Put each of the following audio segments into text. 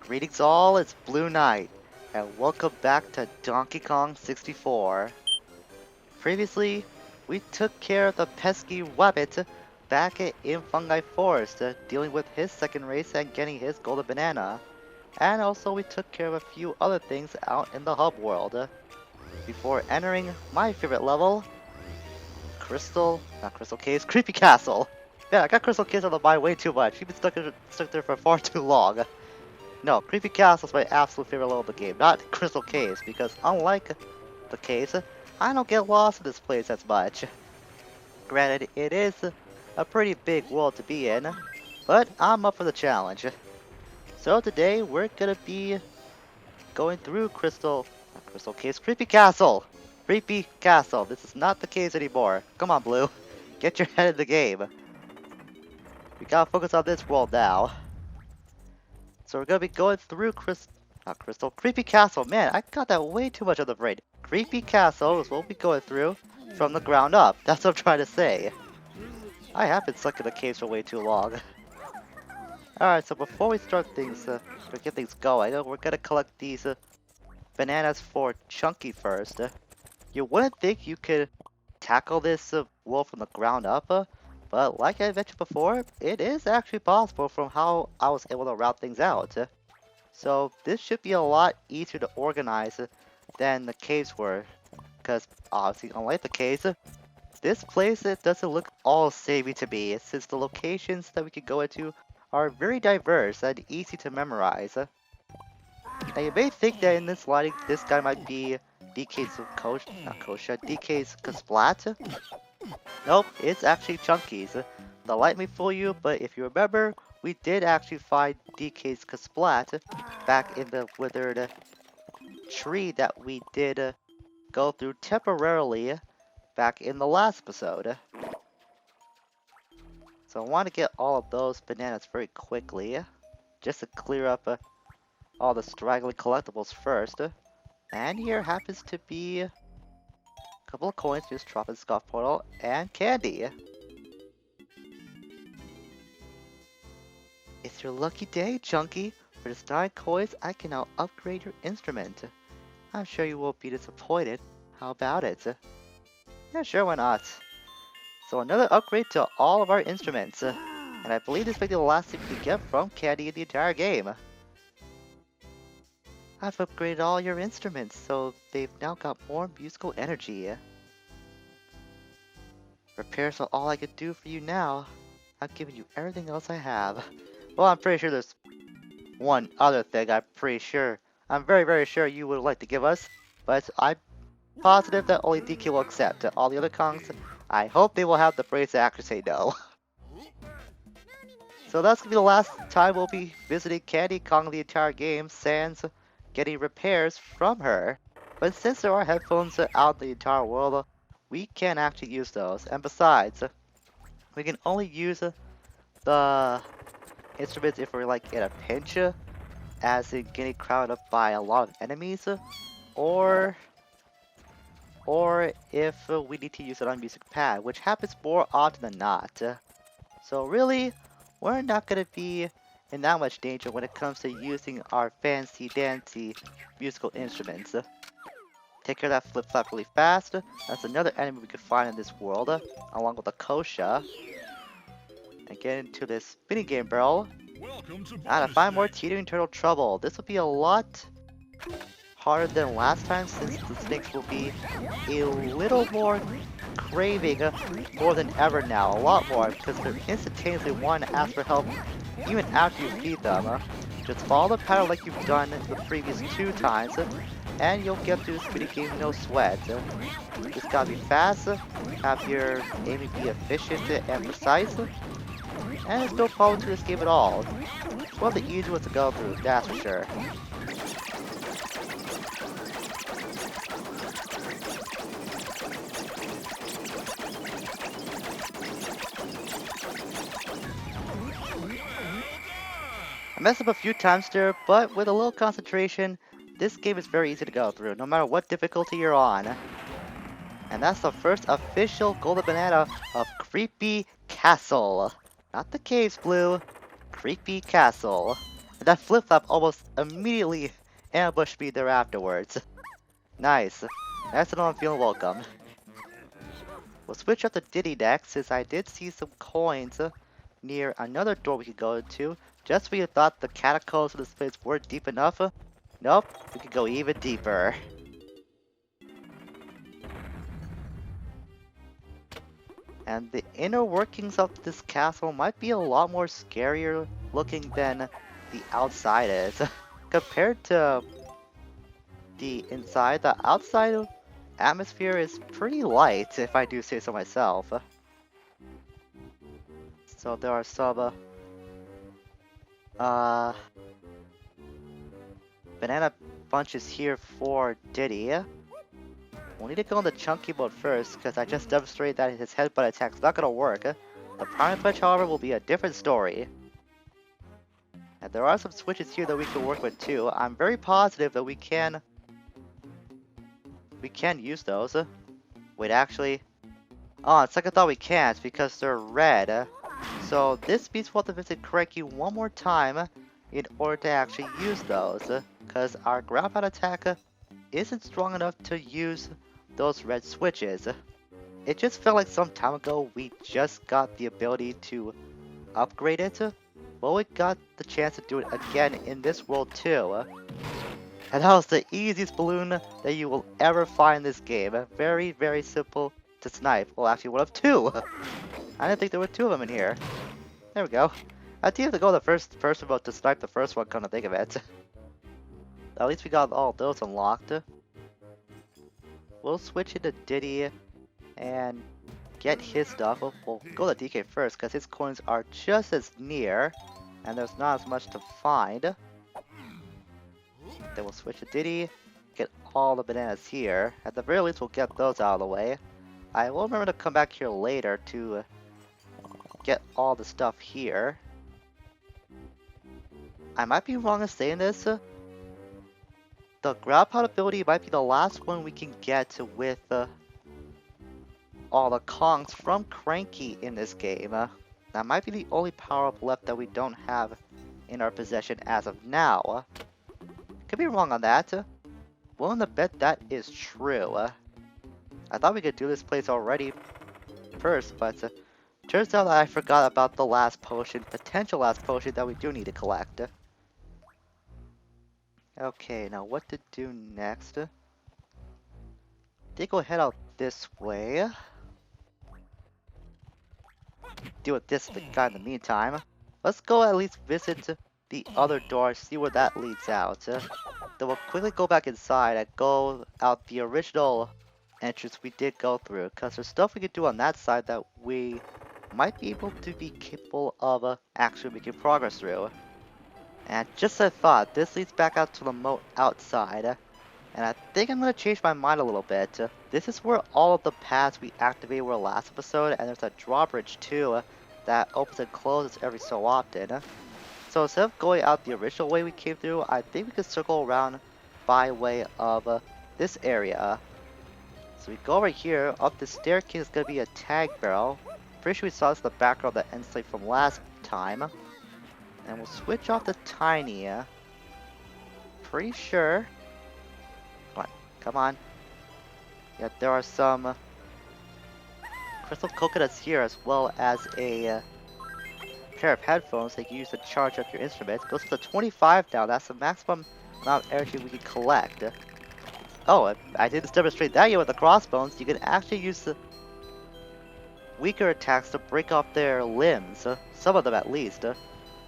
Greetings all, it's Blue Knight, and welcome back to Donkey Kong 64. Previously, we took care of the pesky Wabbit back in Fungi Forest, dealing with his second race and getting his golden banana. And also we took care of a few other things out in the hub world, before entering my favorite level, not Crystal Caves, Creepy Castle. Yeah, I got Crystal Caves on the mind way too much. You've been stuck there for far too long. No, Creepy Castle is my absolute favorite level of the game, not Crystal Caves, because unlike the caves, I don't get lost in this place as much. Granted, it is a pretty big world to be in, but I'm up for the challenge. So today, we're gonna be going through not Crystal Caves, Creepy Castle! Creepy Castle, this is not the caves anymore. Come on, Blue, get your head in the game. We gotta focus on this world now. So we're gonna be going through Creepy Castle. Man, I got that way too much on the brain. Creepy Castle is what we'll be going through from the ground up. That's what I'm trying to say. I have been stuck in the caves for way too long. Alright, so before we start things, get things going, we're gonna collect these bananas for Chunky first. You wouldn't think you could tackle this world from the ground up, but like I mentioned before, it is actually possible from how I was able to route things out. So this should be a lot easier to organize than the caves were, because obviously unlike the caves, this place doesn't look all samey to me, since the locations that we could go into are very diverse and easy to memorize. Now you may think that in this lighting, this guy might be DK's Kasplat. Nope, it's actually Chunky's. The light may fool you, but if you remember, we did actually find DK's Kasplat back in the withered tree that we did go through temporarily back in the last episode. So I want to get all of those bananas very quickly, just to clear up all the straggly collectibles first. And here happens to be a couple of coins, just drop in the Scoff Portal, and candy. It's your lucky day, Chunky. For just 9 coins, I can now upgrade your instrument. I'm sure you won't be disappointed. How about it? Yeah, sure, why not? So another upgrade to all of our instruments. And I believe this may be the last thing we can get from Candy in the entire game. I've upgraded all your instruments, so they've now got more musical energy. Repairs are all I could do for you now. I've given you everything else I have. Well, I'm pretty sure there's one other thing I'm very, very sure you would like to give us, but I'm positive that only DK will accept. All the other Kongs, I hope they will have the brains to actually say no. So that's gonna be the last time we'll be visiting Candy Kong the entire game, sans getting repairs from her. But since there are headphones out the entire world, we can actually use those. And besides, we can only use the instruments if we're like in a pinch, as in getting crowded up by a lot of enemies, or if we need to use it on music pad, which happens more often than not. So really, we're not gonna be in that much danger when it comes to using our fancy dancy musical instruments. Take care of that flip flap really fast. That's another enemy we could find in this world, along with a Kosha. And get into this minigame barrel. And to find more teetering turtle trouble. This will be a lot harder than last time, since the snakes will be a little more craving more than ever now. A lot more, because they're instantaneously wanting to ask for help even after you feed them. Just follow the pattern like you've done the previous 2 times, and you'll get through this minigame no sweat. Just gotta be fast, have your aiming be efficient and precise, and there's no problem to this game at all. It's one of the easier ones to go through, that's for sure. I messed up a few times there, but with a little concentration, this game is very easy to go through, no matter what difficulty you're on. And that's the first official golden banana of Creepy Castle. Not the caves, Blue. Creepy Castle. And that flip-flop almost immediately ambushed me there afterwards. Nice. That's an I'm feeling welcome. We'll switch up to Diddy next, since I did see some coins near another door we could go to. Just when you thought the catacombs of this place weren't deep enough, nope, we could go even deeper. And the inner workings of this castle might be a lot more scarier looking than the outside is. Compared to the inside, the outside atmosphere is pretty light, if I do say so myself. So there are some banana bunches here for Diddy. We'll need to go on the chunky mode first, because I just demonstrated that his headbutt attack's not gonna work. The prime punch, however, will be a different story. And there are some switches here that we can work with too. I'm very positive that we can use those. Wait, actually, on second thought we can't because they're red. So this means we'll have to visit Craigie one more time in order to actually use those, because our ground pound attack isn't strong enough to use those red switches. It just felt like some time ago we just got the ability to upgrade it, but we got the chance to do it again in this world too. And that was the easiest balloon that you will ever find in this game. Very, very simple to snipe. Well, actually one of two. I didn't think there were two of them in here. There we go. I did have to go the first person mode to snipe the first one, come to think of it. At least we got all those unlocked. We'll switch into Diddy and get his stuff. We'll go to DK first because his coins are just as near and there's not as much to find. Then we'll switch to Diddy, get all the bananas here. At the very least we'll get those out of the way. I will remember to come back here later to get all the stuff here. I might be wrong in saying this. The ground pound ability might be the last one we can get with all the Kongs from Cranky in this game. That might be the only power-up left that we don't have in our possession as of now. Could be wrong on that. Willing to bet that is true. I thought we could do this place already first, but turns out I forgot about the last potion, potential last potion that we do need to collect. Okay, now what to do next? I think we'll head out this way. Deal with this guy in the meantime. Let's go at least visit the other door, see where that leads out. Then we'll quickly go back inside and go out the original entrance we did go through, because there's stuff we could do on that side that we might be able to be capable of actually making progress through. And just as I thought, this leads back out to the moat outside. And I think I'm going to change my mind a little bit. This is where all of the paths we activated were last episode, and there's a drawbridge too that opens and closes every so often. So instead of going out the original way we came through, I think we could circle around by way of this area. So we go over here, up the staircase is going to be a tag barrel. Pretty sure we saw this in the background of the end slate from last time. And we'll switch off the tiny. Pretty sure. Come on, come on. Yeah, there are some crystal coconuts here, as well as a pair of headphones that you use to charge up your instrument. It goes to 25 now. That's the maximum amount of energy we can collect. Oh, I didn't demonstrate that yet with the crossbones. You can actually use the weaker attacks to break off their limbs. Some of them at least.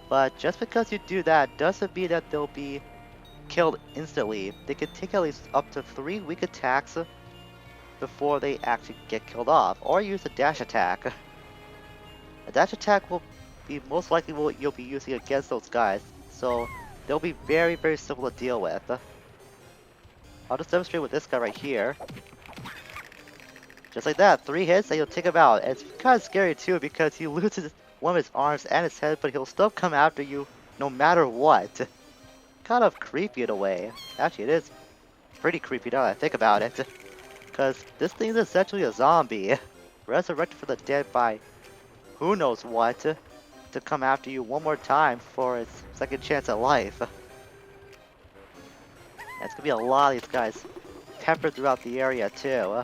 But just because you do that doesn't mean that they'll be killed instantly. They can take at least up to 3 weak attacks before they actually get killed off. Or use a dash attack. A dash attack will be most likely what you'll be using against those guys. So they'll be very, very simple to deal with. I'll just demonstrate with this guy right here. Just like that, 3 hits and you'll take him out. And it's kind of scary too because he loses one of his arms and his head, but he'll still come after you no matter what. Kind of creepy in a way. Actually, it is pretty creepy now that I think about it. Because this thing is essentially a zombie. Resurrected from the dead by who knows what. to come after you one more time for its second chance at life. And it's gonna be a lot of these guys peppered throughout the area too.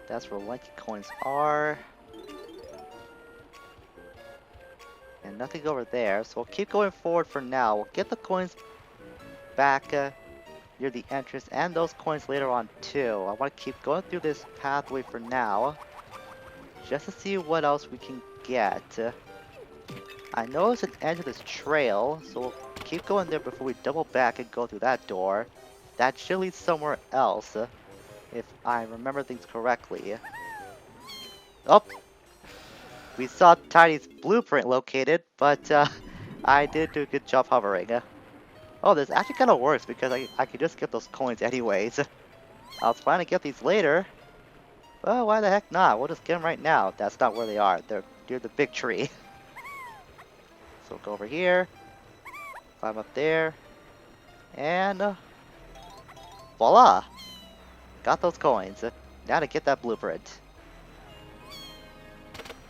That's where lanky coins are. And nothing over there, so we'll keep going forward for now. We'll get the coins back near the entrance and those coins later on too. I want to keep going through this pathway for now, just to see what else we can get. I know it's an end to this trail, so we'll keep going there before we double back and go through that door. That should lead somewhere else, if I remember things correctly. Oh! We saw Tiny's blueprint located, but I did do a good job hovering. Oh, this actually kind of works because I can just get those coins anyways. I was planning to get these later. Well, why the heck not? We'll just get them right now. That's not where they are. They're near the big tree. So go over here. Climb up there. And voila! Got those coins. Now to get that blueprint.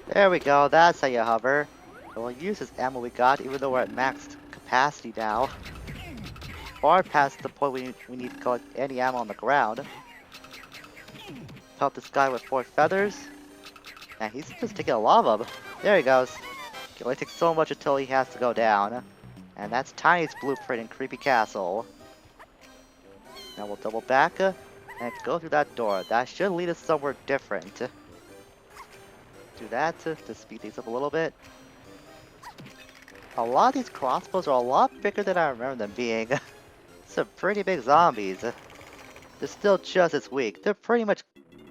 There we go. That's how you hover. And we'll use this ammo we got even though we're at max capacity now. Far past the point we need to collect any ammo on the ground. Pelt this guy with 4 feathers. And he's just taking a lot of them. There he goes. Can only take so much until he has to go down. And that's Tiny's blueprint in Creepy Castle. Now we'll double back and go through that door. That should lead us somewhere different. Do that to speed things up a little bit. A lot of these crossbows are a lot bigger than I remember them being. Some pretty big zombies. They're still just as weak. They're pretty much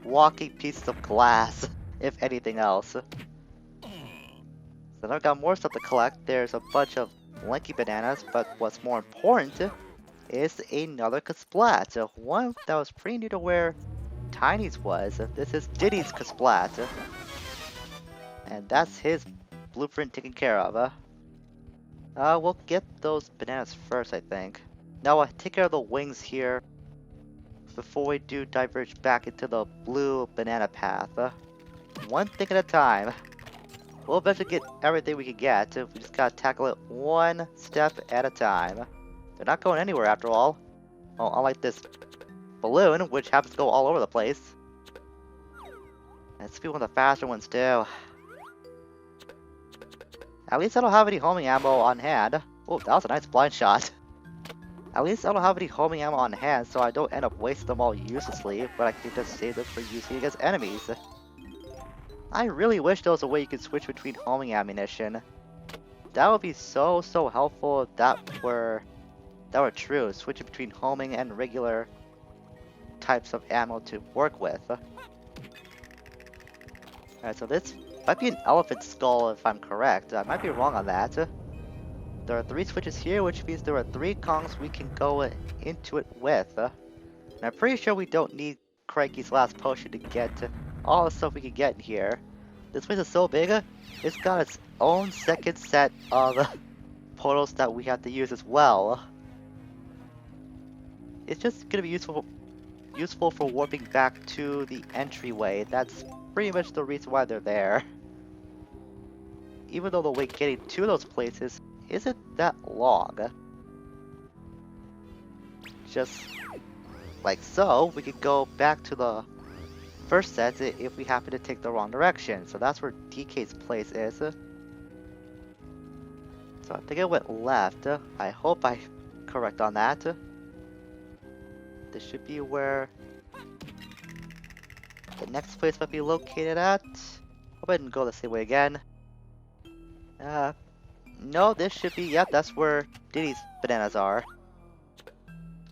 walking pieces of glass, if anything else. So now I've got more stuff to collect. There's a bunch of lanky bananas, but what's more important is another Kasplat. One that was pretty near to where Tiny's was. This is Diddy's Kasplat. And that's his blueprint taken care of. We'll get those bananas first, I think. Now I'll take care of the wings here before we do diverge back into the blue banana path. One thing at a time. We'll eventually get everything we can get. We just gotta tackle it one step at a time. They're not going anywhere after all. Well, unlike this balloon, which happens to go all over the place. Let's be one of the faster ones too. At least I don't have any homing ammo on hand. Oh, that was a nice blind shot. At least I don't have any homing ammo on hand, so I don't end up wasting them all uselessly, but I can just save them for using against enemies. I really wish there was a way you could switch between homing ammunition. That would be so helpful if that were true, switching between homing and regular types of ammo to work with. Alright, so this might be an elephant skull if I'm correct. I might be wrong on that. There are 3 switches here, which means there are 3 Kongs we can go into it with. And I'm pretty sure we don't need Cranky's last potion to get all the stuff we can get in here. This place is so big, it's got its own second set of portals that we have to use as well. It's just gonna be useful for warping back to the entryway. That's pretty much the reason why they're there. Even though the wait getting to those places isn't that long. Just like so, we could go back to the first set if we happen to take the wrong direction. So that's where DK's place is. So I think I went left. I hope I'm correct on that. This should be where the next place might be located at. Hope I didn't go the same way again. No, this should be, yep, that's where Diddy's bananas are.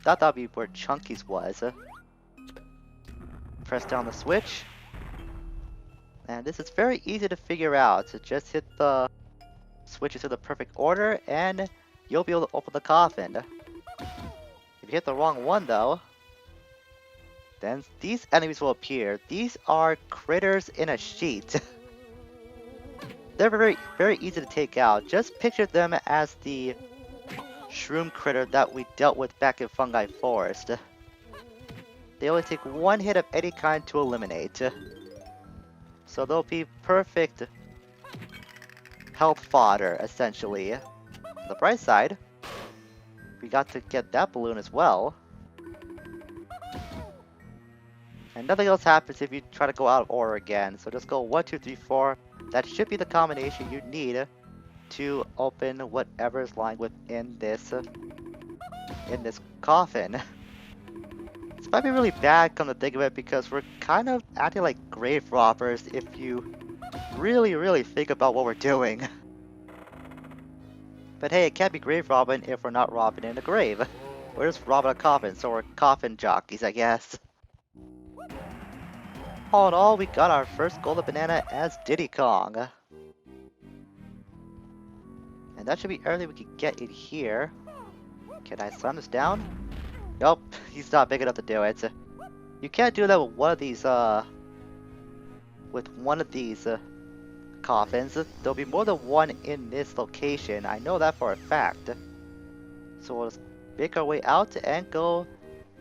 Thought that'd be where Chunky's was. Press down the switch. And this is very easy to figure out. So just hit the switches in the perfect order and you'll be able to open the coffin. If you hit the wrong one though, then these enemies will appear. These are critters in a sheet. They're very easy to take out. Just picture them as the shroom critter that we dealt with back in Fungi Forest. They only take 1 hit of any kind to eliminate. So they'll be perfect health fodder, essentially. On the bright side, we got to get that balloon as well. And nothing else happens if you try to go out of order again. So just go 1, 2, 3, 4. That should be the combination you need to open whatever is lying within this coffin. This might be really bad, come to think of it, because we're kind of acting like grave robbers if you really think about what we're doing. But hey, it can't be grave robbing if we're not robbing in a grave. We're just robbing a coffin, so we're coffin jockeys, I guess. All in all, we got our first golden banana as Diddy Kong. And that should be everything we can get in here. Can I slam this down? Nope, he's not big enough to do it. You can't do that with one of these, coffins. There'll be more than one in this location. I know that for a fact. So we'll just make our way out and go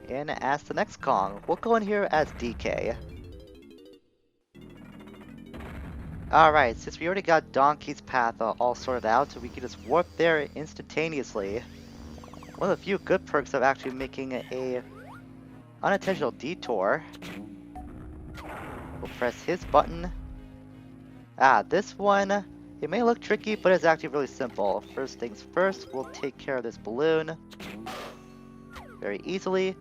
in as the next Kong. We'll go in here as DK. Alright, since we already got Donkey's path all sorted out, we can just warp there instantaneously. One of the few good perks of actually making a unintentional detour. We'll press his button. This one, it may look tricky, but it's actually really simple. First things first, we'll take care of this balloon very easily.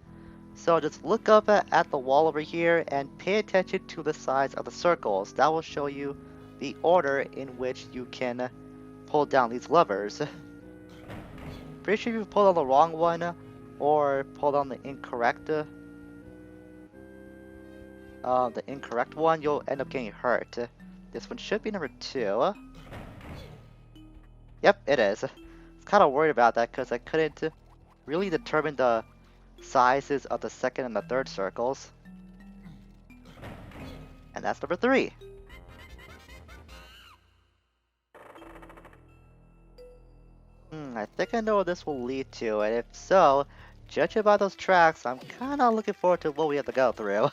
So just look up at the wall over here and pay attention to the size of the circles. That will show you the order in which you can pull down these levers. Pretty sure if you pull on the wrong one or pull on the incorrect one, you'll end up getting hurt. This one should be number 2. Yep, it is. I was kind of worried about that because I couldn't really determine the sizes of the second and the third circles. And that's number 3. I think I know what this will lead to, and if so, judging by those tracks, I'm kind of looking forward to what we have to go through.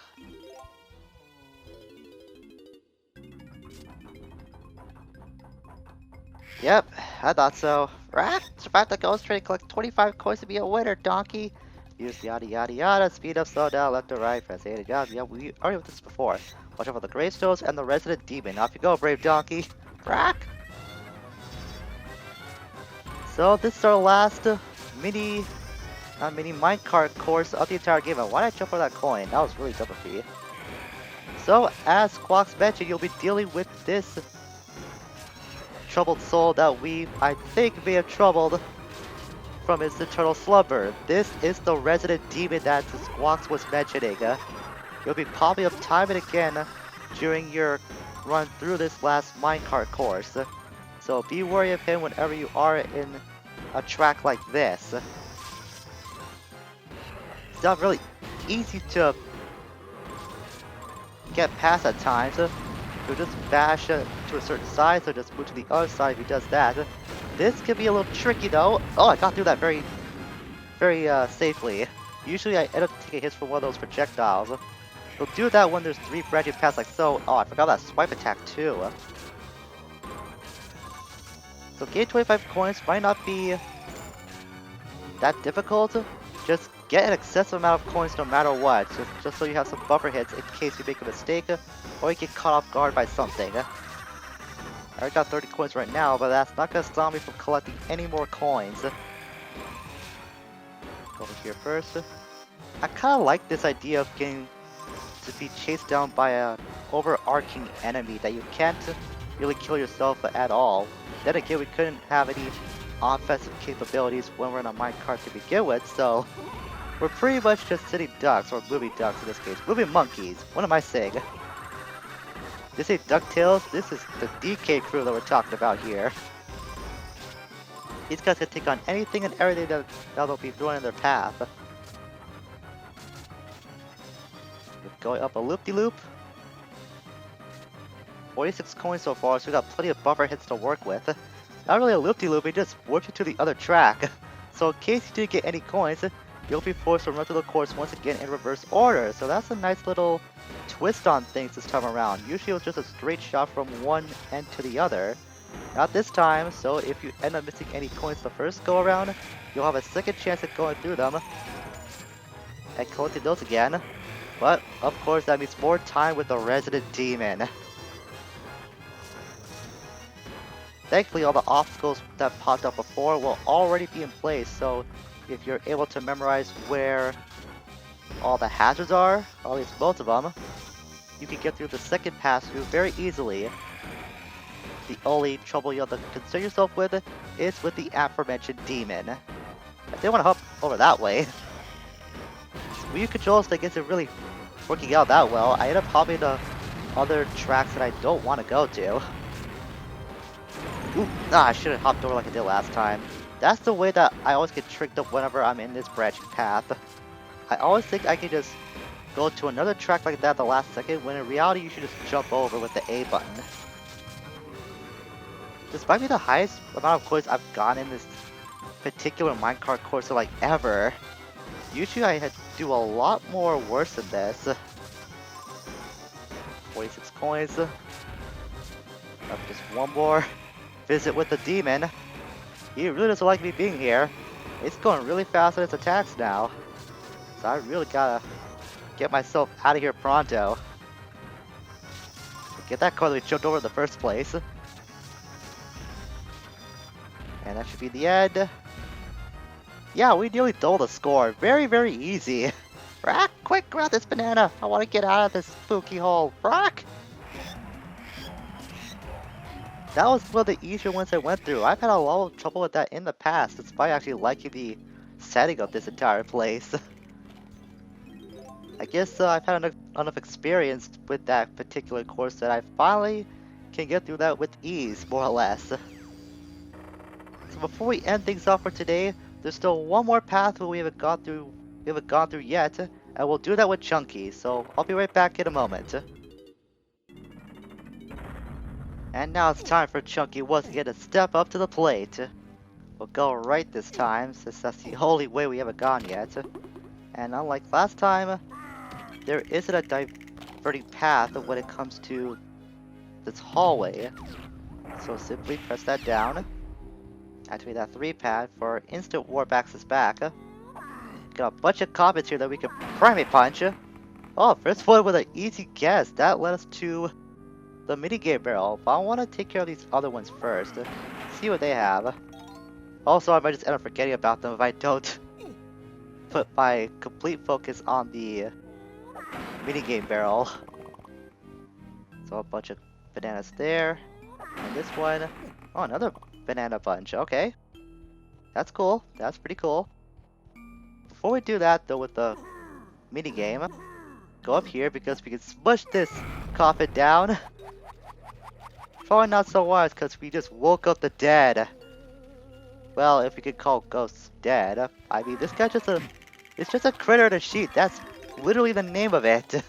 Yep, I thought so. Survive the ghost train, collect 25 coins to be a winner, donkey. Use yada yada yada, speed up, slow down, left or right, press A to jump. Yeah, we already did this before. Watch out for the gravestones and the resident demon. Off you go, brave donkey. So this is our last mini minecart course of the entire game. And why did I jump for that coin? That was really dumb of me. So as Squawks mentioned, you'll be dealing with this troubled soul that I think may have troubled from his eternal slumber. This is the resident demon that Squawks was mentioning. You'll be popping up time and again during your run through this last minecart course. So be wary of him whenever you are in a track like this. It's not really easy to get past at times. He'll just bash to a certain side, so just move to the other side if he does that. This can be a little tricky though. Oh, I got through that very safely. Usually I end up taking hits from one of those projectiles. He'll do that when there's 3 branching paths like so. Oh, I forgot that swipe attack too. So getting 25 coins might not be that difficult. Just get an excessive amount of coins no matter what. Just so you have some buffer hits in case you make a mistake or you get caught off guard by something. I already got 30 coins right now, but that's not going to stop me from collecting any more coins. Go over here first. I kind of like this idea of getting to be chased down by a overarching enemy that you can't really kill yourself at all. Then again, we couldn't have any offensive capabilities when we're in a minecart to begin with, so we're pretty much just sitting ducks, or moving ducks in this case. Moving monkeys. What am I saying? This ain't DuckTales, this is the DK crew that we're talking about here. These guys can take on anything and everything that they'll be throwing in their path. We're going up a loop-de-loop. 46 coins so far, so we got plenty of buffer hits to work with. Not really a loop-de-loop, it just warps you to the other track. So in case you didn't get any coins, you'll be forced to run through the course once again in reverse order. So that's a nice little twist on things this time around. Usually it was just a straight shot from one end to the other. Not this time, so if you end up missing any coins the first go around, you'll have a second chance at going through them and collecting those again. But, of course, that means more time with the resident demon. Thankfully, all the obstacles that popped up before will already be in place, so if you're able to memorize where all the hazards are, or at least most of them, you can get through the second pass through very easily. The only trouble you have to concern yourself with is with the aforementioned demon. I didn't want to hop over that way. Wii U controls that gets it really working out that well. I end up hopping to other tracks that I don't want to go to. Ooh, I should have hopped over like I did last time. That's the way that I always get tricked up whenever I'm in this branching path. I always think I can just go to another track like that at the last second, when in reality you should just jump over with the A button. This might be the highest amount of coins I've gotten in this particular minecart course like ever. Usually I had to do a lot more worse than this. 46 coins. Up just one more visit with the demon. He really doesn't like me being here. It's going really fast on its attacks now. So I really gotta get myself out of here pronto. Get that coin that we jumped over in the first place. And that should be the end. Yeah, we nearly doubled the score. Very, very easy. Brock, quick, grab this banana. I want to get out of this spooky hole. Brock! That was one of the easier ones I went through. I've had a lot of trouble with that in the past, despite actually liking the setting of this entire place. I guess I've had enough experience with that particular course that I finally can get through that with ease, more or less. So before we end things off for today, there's still one more path we haven't gone through yet, and we'll do that with Chunky, so I'll be right back in a moment. And now it's time for Chunky once again to step up to the plate. We'll go right this time, since that's the only way we haven't gone yet. And unlike last time, there isn't a diverting path when it comes to this hallway. So simply press that down. Activate that 3 pad for instant warp access back. Got a bunch of comments here that we can primate punch. Oh, first one with an easy guess. That led us to the minigame barrel, but I want to take care of these other ones first. See what they have. Also, I might just end up forgetting about them if I don't put my complete focus on the minigame barrel. So a bunch of bananas there. And this one, oh, another banana bunch. Okay. That's cool. That's pretty cool. Before we do that, though, with the minigame, go up here because we can smush this coffin down. Probably not so wise because we just woke up the dead. Well, if we could call ghosts dead. I mean, this guy it's just a critter in a sheet. That's literally the name of it.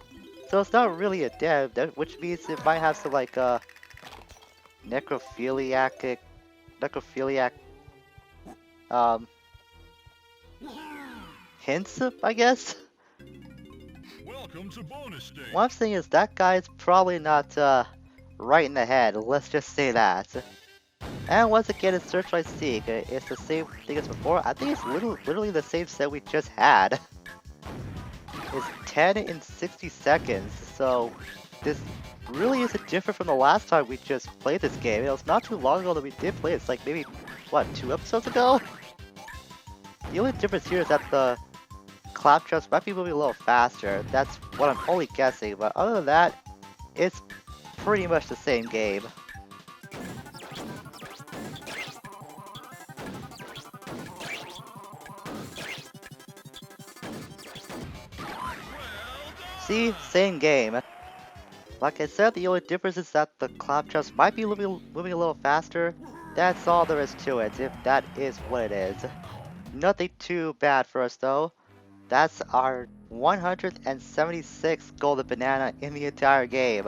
So it's not really a dead, which means it might have some like necrophiliac hints, I guess. Welcome to bonus day. One thing is that guy is probably not right in the head. Let's just say that. And once again, it's Searchlight Seek. It's the same thing as before. I think it's literally the same set we just had. It's 10 in 60 seconds. So this really isn't different from the last time we just played this game. It was not too long ago that we did play it. It's like maybe, what, 2 episodes ago? The only difference here is that the claptraps might be moving a little faster. That's what I'm only guessing. But other than that, it's pretty much the same game. See? Same game. Like I said, the only difference is that the claptraps might be moving a little faster. That's all there is to it, if that is what it is. Nothing too bad for us though. That's our 176th golden banana in the entire game.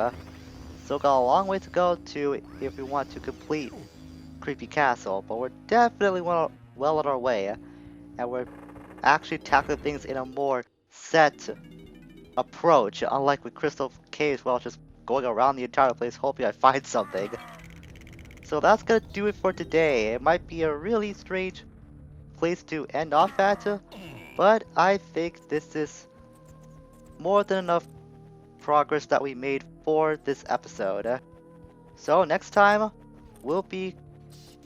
Still got a long way to go to if we want to complete Creepy Castle, but we're definitely well on our way. And we're actually tackling things in a more set approach, unlike with Crystal Caves where I was just going around the entire place hoping I find something. So that's gonna do it for today. It might be a really strange place to end off at, but I think this is more than enough progress that we made for this episode. So next time, we'll be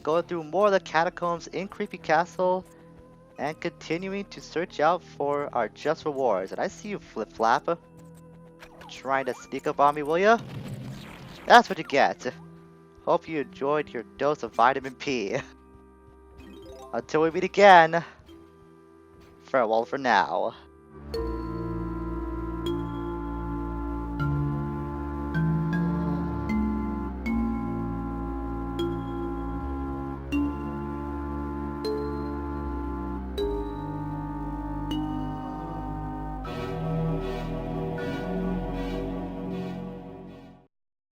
going through more of the catacombs in Creepy Castle and continuing to search out for our just rewards. And I see you, Flip Flap, trying to sneak up on me, will ya? That's what you get. Hope you enjoyed your dose of vitamin P. Until we meet again, farewell for now.